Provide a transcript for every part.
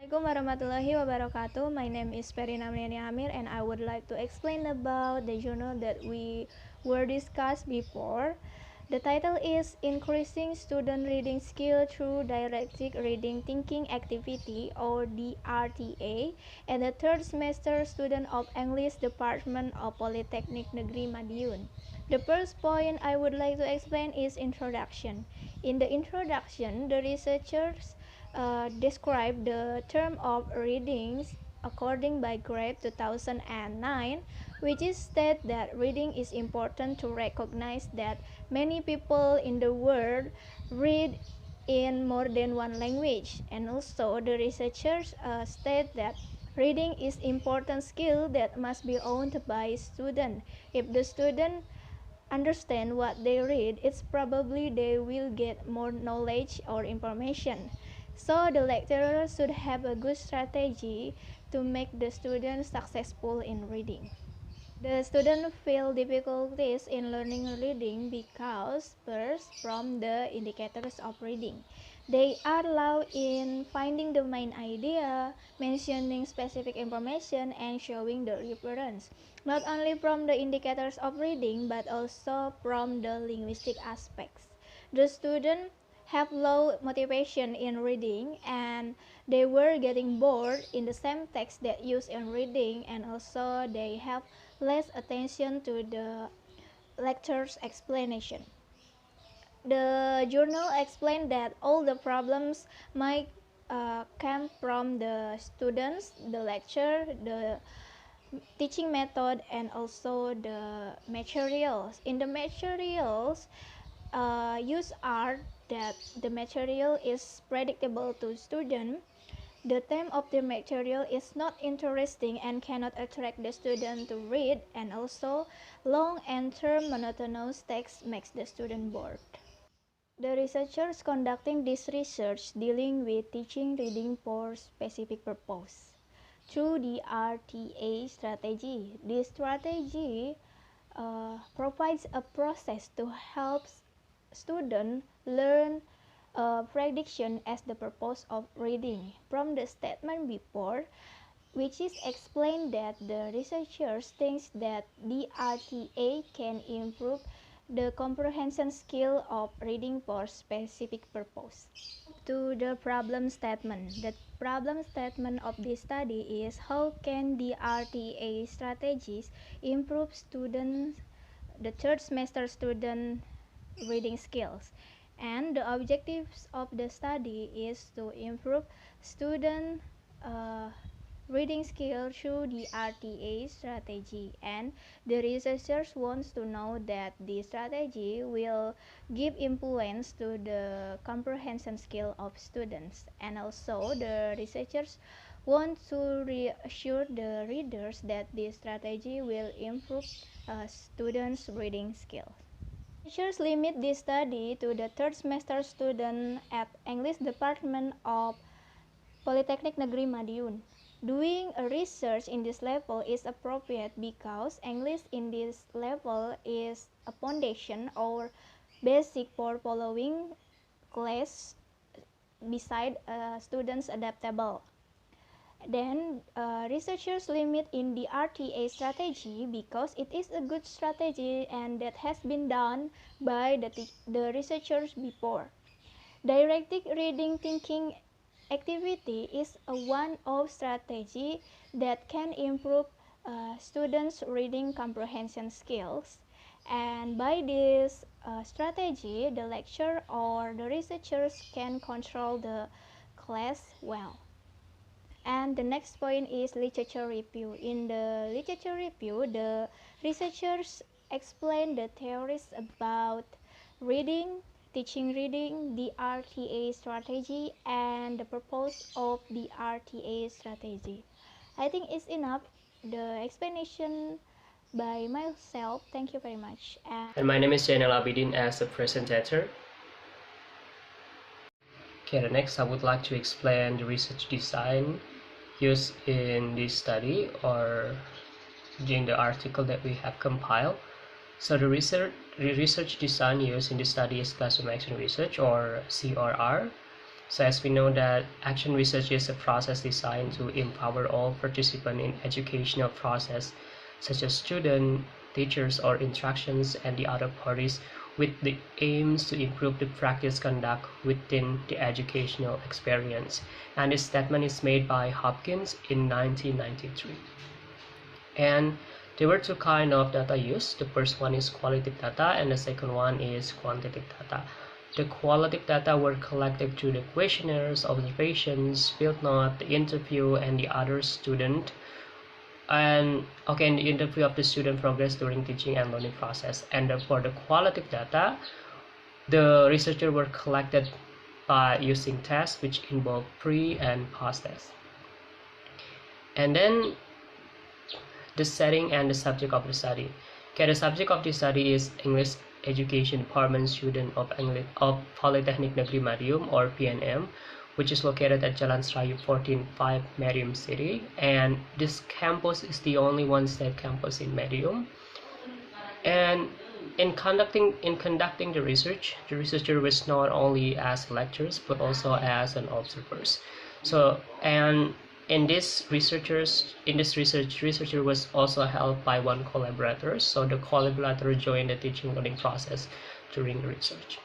Assalamualaikum warahmatullahi wabarakatuh. My name is Ferina Amir and I would like to explain about the journal that we were discussed before. The title is Increasing Student Reading Skill Through Directed Reading Thinking Activity or DRTA and the third semester student of English Department of Polytechnic Negeri Madiun. The first point I would like to explain is introduction. In the introduction, the researchers describe the term of readings according by grade 2009, which is state that reading is important to recognize that many people in the world read in more than one language, and also the researchers state that reading is important skill that must be owned by student. If the student understand what they read, it's probably they will get more knowledge or information. So the lecturer should have a good strategy to make the student successful in reading. The student feel difficulties in learning reading because first from the indicators of reading. They are low in finding the main idea, mentioning specific information, and showing the reference. Not only from the indicators of reading, but also from the linguistic aspects. The student have low motivation in reading and they were getting bored in the same text that used in reading, and also they have less attention to the lecture's explanation. The journal explained that all the problems might come from the students, the lecture, the teaching method, and also the materials. In the materials, use are that the material is predictable to student. The theme of the material is not interesting and cannot attract the student to read, and also long and term monotonous text makes the student bored. The researchers conducting this research dealing with teaching reading for specific purpose. Through the RTA strategy, this strategy provides a process to help students learn prediction as the purpose of reading. From the statement before, which is explained that the researchers think that the RTA can improve the comprehension skill of reading for specific purpose. To the problem statement. The problem statement of this study is how can the RTA strategies improve students, the third semester student reading skills, and the objectives of the study is to improve student reading skill through the RTA strategy, and the researchers wants to know that the strategy will give influence to the comprehension skill of students, and also the researchers want to reassure the readers that this strategy will improve students reading skills. Teachers limit this study to the third semester student at English Department of Polytechnic Negeri Madiun. Doing a research in this level is appropriate because English in this level is a foundation or basic for following class beside students adaptable. Then researchers limit in the RTA strategy because it is a good strategy and that has been done by the researchers before. Directed reading thinking activity is a one-off strategy that can improve students' reading comprehension skills. And by this strategy, the lecturer or the researchers can control the class well. And the next point is literature review. In the literature review, the researchers explain the theories about reading, teaching reading, the RTA strategy, and the purpose of the RTA strategy. I think it's enough, the explanation by myself. Thank you very much. And my name is Jaenal Abidin as a presenter. Okay, next I would like to explain the research design used in this study or in the article that we have compiled. So the research design used in this study is classroom action research or CRR. So as we know that action research is a process designed to empower all participants in educational process, such as students, teachers or instructions and the other parties, with the aims to improve the practice conduct within the educational experience. And this statement is made by Hopkins in 1993. And there were two kinds of data used. The first one is qualitative data and the second one is quantitative data. The qualitative data were collected through the questionnaires, observations, field note, the interview, and the other student. And in the interview of the student progress during teaching and learning process. And for the qualitative data, the researchers were collected by using tests which involve pre and post tests. And then the setting and the subject of the study. Okay, the subject of the study is English Education Department student of Polytechnic Negeri Marium or PNM, which is located at Jalan Serayu 14-5 Marium City. And this campus is the only one state campus in Marium. And in conducting the research, the researcher was not only as lecturers but also as an observers. So and in this researcher was also helped by one collaborator. So the collaborator joined the teaching learning process during the research.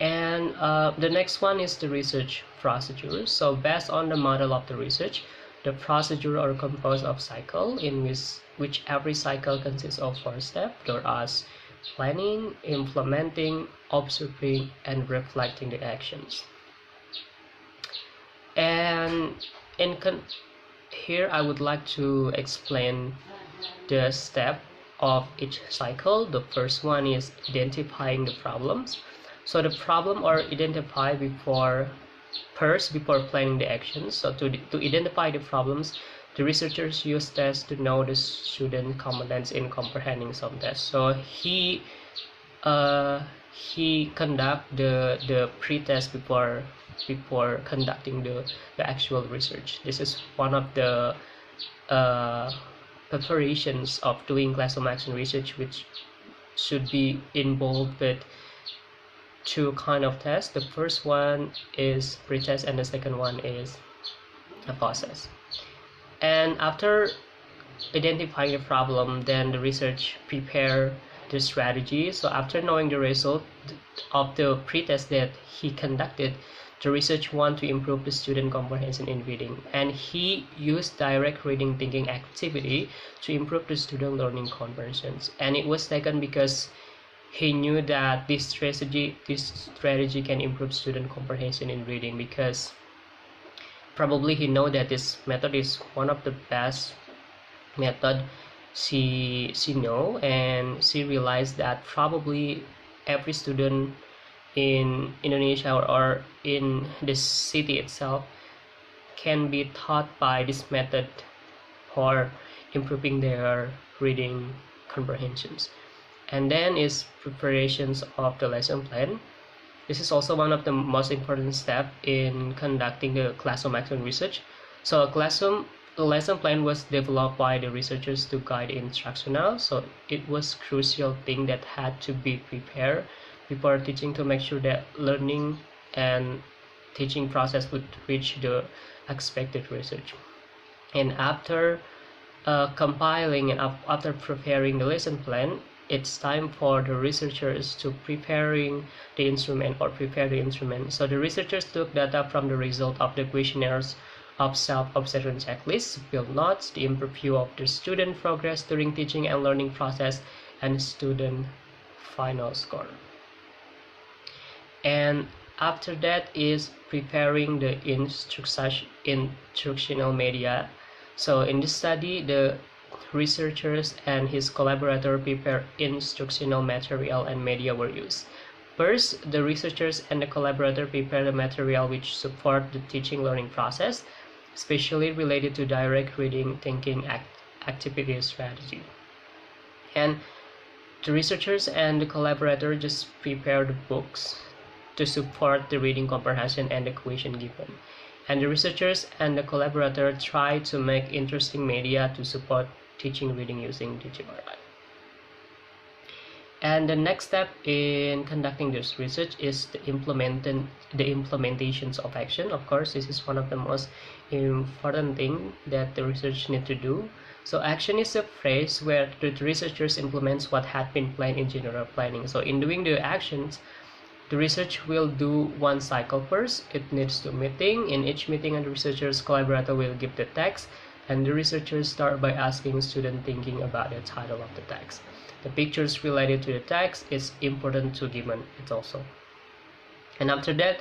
And the next one is the research procedure. So based on the model of the research, the procedure are composed of cycle in which every cycle consists of 4 steps. There are planning, implementing, observing, and reflecting the actions. And here I would like to explain the step of each cycle. The first one is identifying the problems. So the problem are identified before planning the actions. So to identify the problems, the researchers use tests to know the student competence in comprehending some tests. So he conduct the pre-test before conducting the actual research. This is one of the preparations of doing classroom action research, which should be involved with 2 kind of tests. The first one is pre-test and the second one is a post-test. And after identifying the problem, then the research prepare the strategy. So after knowing the result of the pre-test that he conducted, the research want to improve the student comprehension in reading, and he used direct reading thinking activity to improve the student learning comprehensions. And it was taken because he knew that this strategy can improve student comprehension in reading, because probably he know that this method is one of the best method she know, and she realized that probably every student in Indonesia or in the city itself can be taught by this method for improving their reading comprehensions. And then is preparations of the lesson plan. This is also one of the most important steps in conducting the classroom action research. So the lesson plan was developed by the researchers to guide instructional. So it was crucial thing that had to be prepared before teaching to make sure that learning and teaching process would reach the expected research. And after compiling and after preparing the lesson plan, it's time for the researchers to prepare the instrument. So the researchers took data from the result of the questionnaires of self-observation checklists, field notes, the interview of the student progress during teaching and learning process, and student final score. And after that is preparing the instructional media. So in this study, the researchers and his collaborator prepare instructional material and media were used. First, the researchers and the collaborator prepare the material which support the teaching learning process, especially related to direct reading thinking activity strategy. And the researchers and the collaborator just prepare the books to support the reading comprehension and the question given. And the researchers and the collaborator try to make interesting media to support teaching reading using digital art. And the next step in conducting this research is the implementations of action. Of course, this is one of the most important thing that the research need to do. So action is a phrase where the researchers implements what had been planned in general planning. So in doing the actions, the research will do one cycle first. It needs to meeting. In each meeting, and the researchers collaborator will give the text, and the researchers start by asking student thinking about the title of the text. The pictures related to the text is important to given it also. And after that,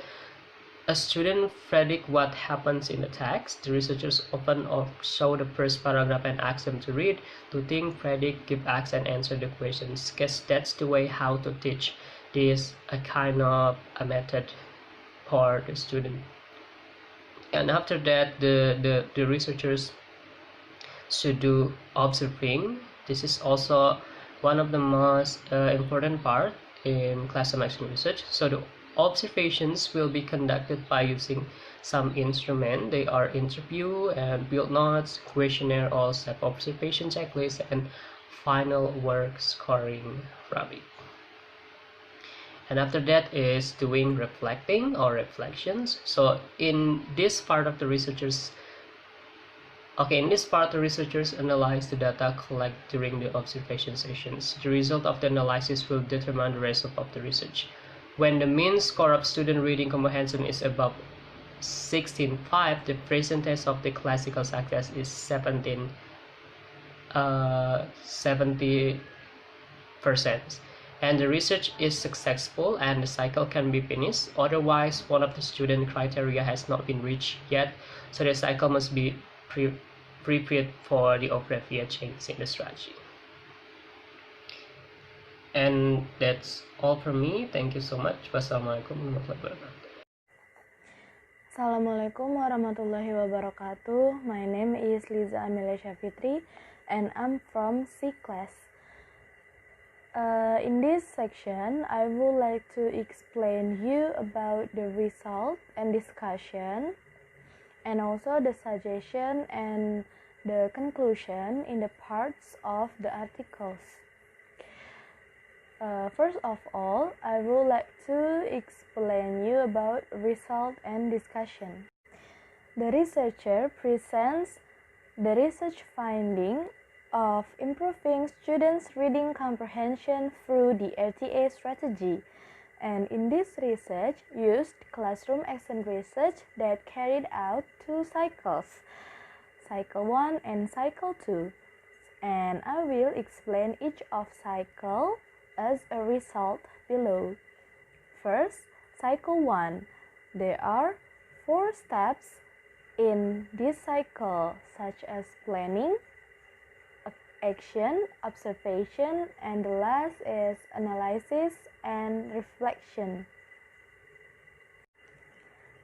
a student predict what happens in the text. The researchers open or show the first paragraph and ask them to read, to think, predict, give acts, and answer the questions. Because that's the way how to teach this a kind of a method for the student. And after that, the researchers should do observing. This is also one of the most important part in classroom action research. So the observations will be conducted by using some instrument. They are interview and field notes, questionnaire, or self-observation checklist, and final work scoring from it. And after that is doing reflecting or reflections. So in this part of the researchers the researchers analyze the data collected during the observation sessions. The result of the analysis will determine the result of the research. When the mean score of student reading comprehension is above 16.5, the percentage of the classical success is 70%. And the research is successful and the cycle can be finished. Otherwise, one of the student criteria has not been reached yet, so the cycle must be prepared for the appropriate change in the strategy. And that's all from me. Thank you so much. Wassalamualaikum warahmatullahi wabarakatuh. Assalamualaikum warahmatullahi wabarakatuh. My name is Liza Amelia Syafitri and I'm from C class. In this section, I would like to explain you about the result and discussion, and also the suggestion and the conclusion in the parts of the articles. First of all, I would like to explain you about result and discussion. The researcher presents the research finding of improving students' reading comprehension through the RTA strategy, and in this research used classroom action research that carried out 2 cycles, cycle 1 and cycle 2, and I will explain each of cycle as a result below. First, cycle 1. There are 4 steps in this cycle, such as planning, action, observation, and the last is analysis and reflection.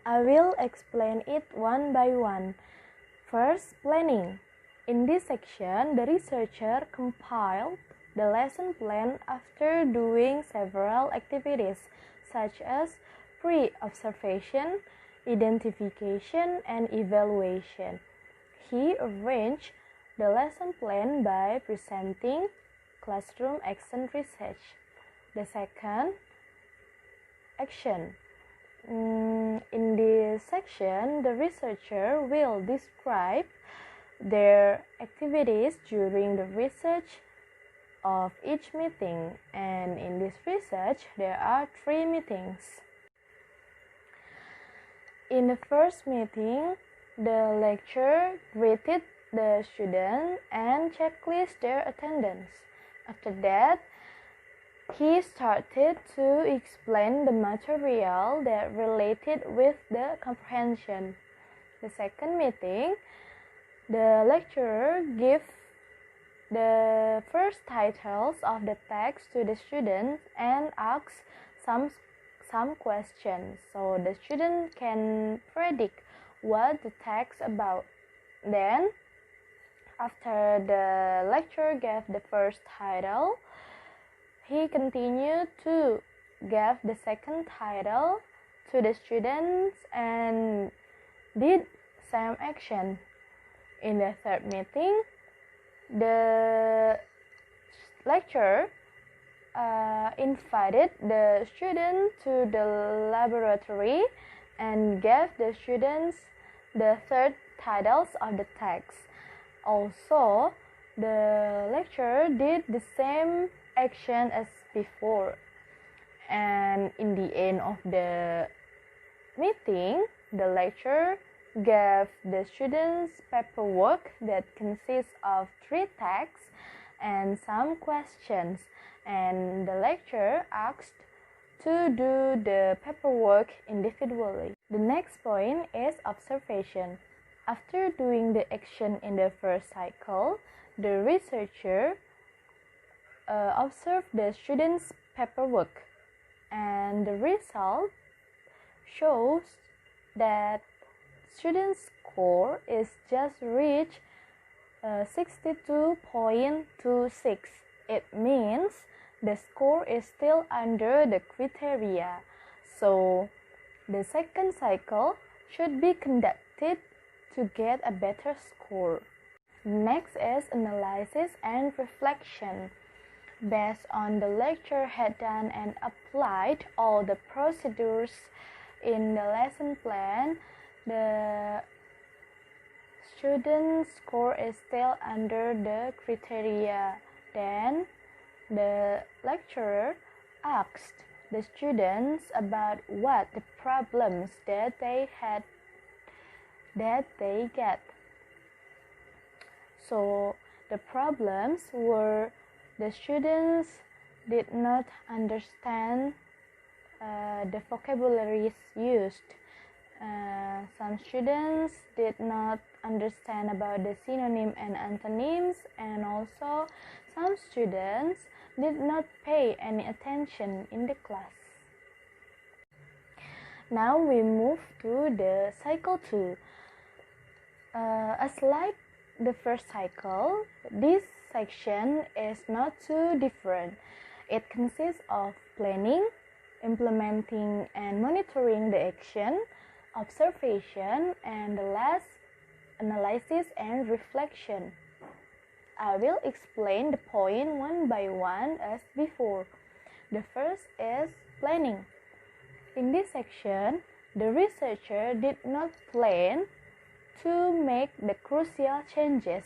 I will explain it one by one. First, planning. In this section, the researcher compiled the lesson plan after doing several activities such as pre-observation, identification, and evaluation. He arranged the lesson plan by presenting classroom action research. The second, action. In this section, the researcher will describe their activities during the research of each meeting, and in this research, there are 3 meetings. In the first meeting, the lecturer greeted the students and checklist their attendance. After that, he started to explain the material that related with the comprehension. The second meeting, the lecturer gave the first titles of the text to the students and asked some questions so the student can predict what the text about. Then, after the lecturer gave the first title, he continued to give the second title to the students and did same action. In the third meeting, the lecturer invited the student to the laboratory and gave the students the third titles of the text. Also, the lecturer did the same action as before. And in the end of the meeting, the lecturer gave the students paperwork that consists of 3 texts and some questions, and the lecturer asked to do the paperwork individually. The next point is observation. After doing the action in the first cycle, the researcher observed the students' paperwork, and the result shows that students' score is just reached 62.26. It means the score is still under the criteria. So the second cycle should be conducted to get a better score. Next is analysis and reflection. Based on the lecture had done and applied all the procedures in the lesson plan, the student's score is still under the criteria. Then the lecturer asked the students about what the problems that they get. So the problems were the students did not understand the vocabularies used. Some students did not understand about the synonym and antonyms, and also some students did not pay any attention in the class. Now we move to the cycle 2. As like the first cycle, this section is not too different. It consists of planning, implementing and monitoring the action, observation, and the last, analysis and reflection. I will explain the point one by one as before. The first is planning. In this section, the researcher did not plan to make the crucial changes.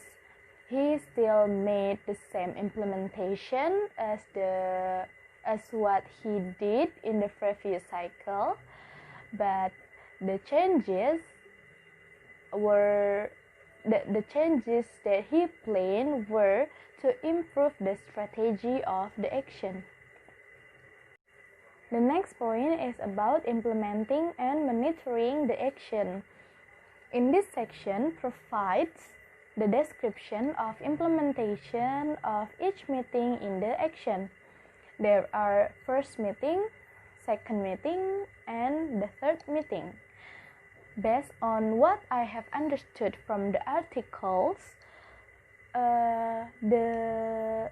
He still made the same implementation as what he did in the previous cycle, but the changes that he planned were to improve the strategy of the action. The next point is about implementing and monitoring the action. In this section provides the description of implementation of each meeting in the action. There are first meeting, second meeting, and the third meeting. Based on what I have understood from the articles, the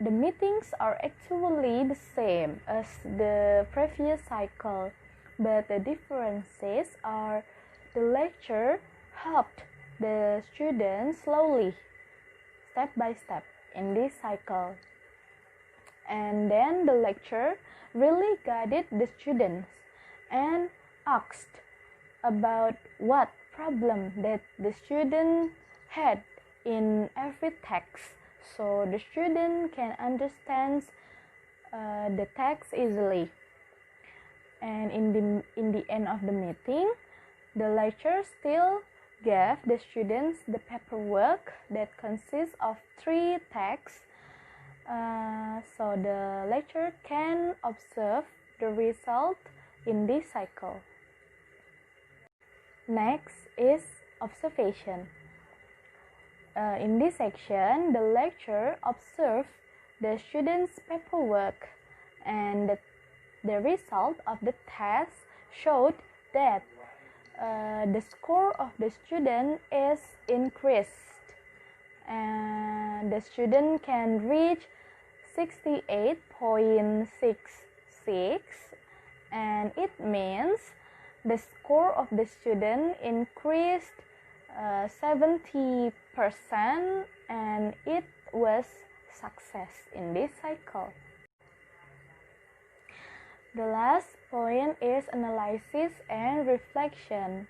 meetings are actually the same as the previous cycle, but the differences are the lecturer helped the students slowly, step by step in this cycle. And then the lecturer really guided the students and asked about what problem that the student had in every text, so the student can understand the text easily. And in the end of the meeting, the lecturer still gave the students the paperwork that consists of 3 texts, so the lecturer can observe the result in this cycle. Next is observation. In this section, the lecturer observed the students' paperwork, and the result of the test showed that the score of the student is increased, and the student can reach 68.66, and it means the score of the student increased 70%, and it was success in this cycle. The last point is analysis and reflection.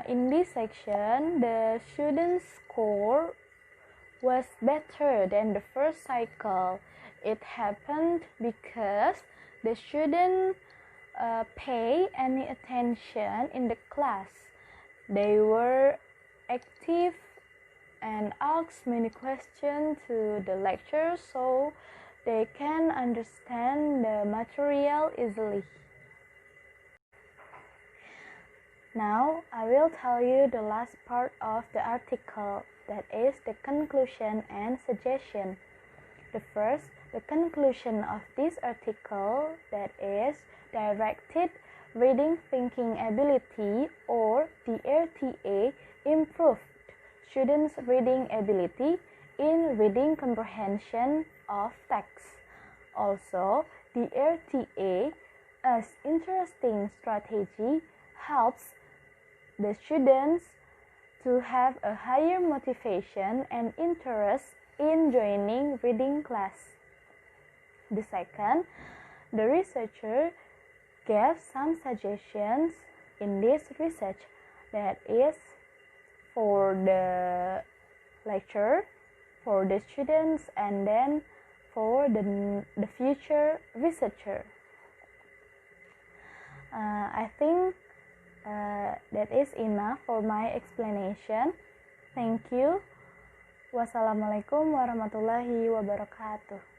In this section, the students' score was better than the first cycle. It happened because the students pay any attention in the class. They were active and asked many questions to the lecturer so they can understand the material easily. Now, I will tell you the last part of the article, that is the conclusion and suggestion. The conclusion of this article, that is directed reading thinking ability, or the RTA, improved students' reading ability in reading comprehension of text. Also, the RTA as interesting strategy helps the students to have a higher motivation and interest in joining reading class. The second, the researcher gave some suggestions in this research, that is for the lecturer, for the students, and then for the future researcher. I think that is enough for my explanation. Thank you. Wassalamualaikum warahmatullahi wabarakatuh.